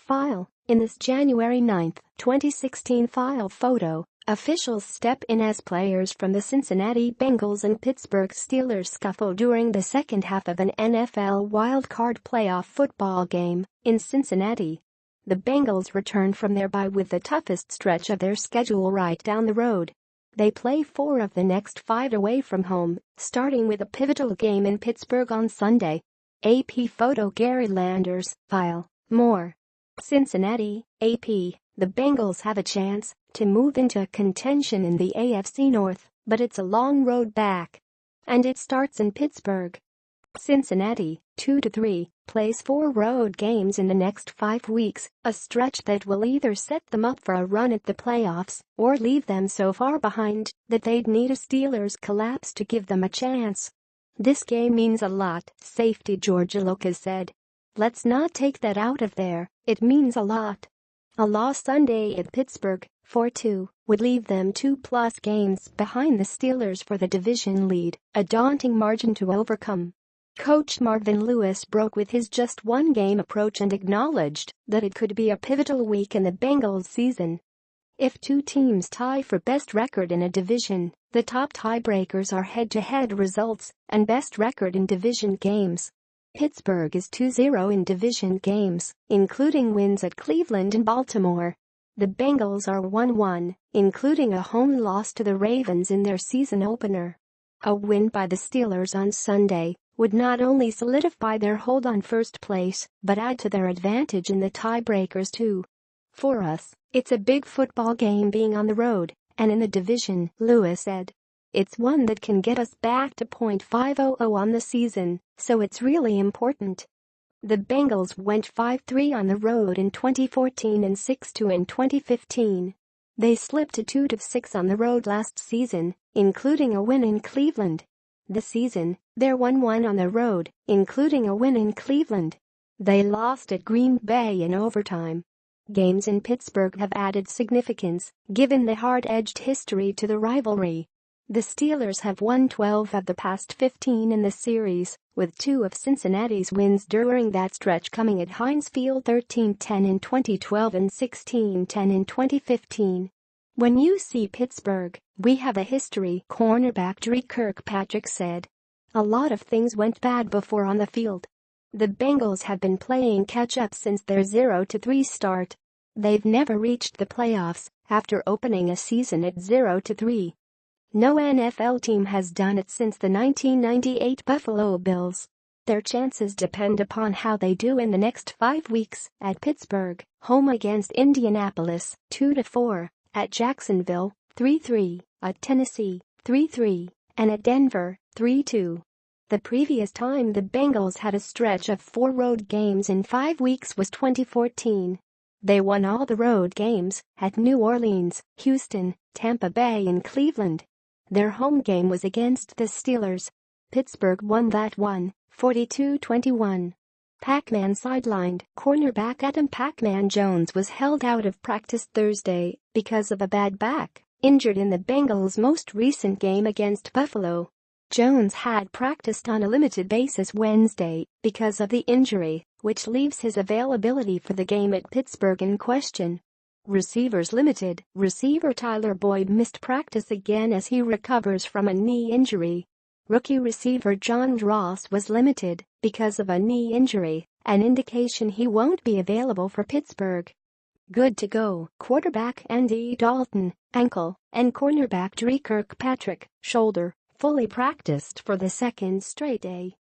File. In this January 9, 2016 file photo, officials step in as players from the Cincinnati Bengals and Pittsburgh Steelers scuffle during the second half of an NFL wildcard playoff football game in Cincinnati. The Bengals return from their bye with the toughest stretch of their schedule right down the road. They play 4 of the next 5 away from home, starting with a pivotal game in Pittsburgh on Sunday. AP photo. Gary Landers. File. More. Cincinnati, AP. The Bengals have a chance to move into contention in the AFC North, but it's a long road back. And it starts in Pittsburgh. Cincinnati, 2-3, plays 4 road games in the next 5 weeks, a stretch that will either set them up for a run at the playoffs or leave them so far behind that they'd need a Steelers collapse to give them a chance. This game means a lot, safety George Lucas said. Let's not take that out of there, it means a lot. A loss Sunday at Pittsburgh, 4-2, would leave them 2+ games behind the Steelers for the division lead, a daunting margin to overcome. Coach Marvin Lewis broke with his just one game approach and acknowledged that it could be a pivotal week in the Bengals season. If 2 teams tie for best record in a division, the top tiebreakers are head-to-head results and best record in division games. Pittsburgh is 2-0 in division games, including wins at Cleveland and Baltimore. The Bengals are 1-1, including a home loss to the Ravens in their season opener. A win by the Steelers on Sunday would not only solidify their hold on first place but add to their advantage in the tiebreakers too. For us, it's a big football game being on the road and in the division, Lewis said. It's one that can get us back to .500 on the season, so it's really important. The Bengals went 5-3 on the road in 2014 and 6-2 in 2015. They slipped to 2-6 on the road last season, including a win in Cleveland. This season, they're 1-1 on the road, including a win in Cleveland. They lost at Green Bay in overtime. Games in Pittsburgh have added significance, given the hard-edged history to the rivalry. The Steelers have won 12 of the past 15 in the series, with 2 of Cincinnati's wins during that stretch coming at Heinz Field 13-10 in 2012 and 16-10 in 2015. When you see Pittsburgh, we have a history, cornerback Dre Kirkpatrick said. A lot of things went bad before on the field. The Bengals have been playing catch-up since their 0-3 start. They've never reached the playoffs after opening a season at 0-3. No NFL team has done it since the 1998 Buffalo Bills. Their chances depend upon how they do in the next 5 weeks at Pittsburgh, home against Indianapolis, 2-4, at Jacksonville, 3-3, at Tennessee, 3-3, and at Denver, 3-2. The previous time the Bengals had a stretch of 4 road games in 5 weeks was 2014. They won all the road games at New Orleans, Houston, Tampa Bay and Cleveland. Their home game was against the Steelers. Pittsburgh won that one, 42-21. Pac-Man sidelined. Cornerback Adam "Pac-Man" Jones was held out of practice Thursday because of a bad back, injured in the Bengals' most recent game against Buffalo. Jones had practiced on a limited basis Wednesday because of the injury, which leaves his availability for the game at Pittsburgh in question. Receivers limited. Receiver Tyler Boyd missed practice again as he recovers from a knee injury. Rookie receiver John Ross was limited because of a knee injury, an indication he won't be available for Pittsburgh. Good to go. Quarterback Andy Dalton, ankle, and cornerback Dre Kirkpatrick, shoulder, fully practiced for the second straight day.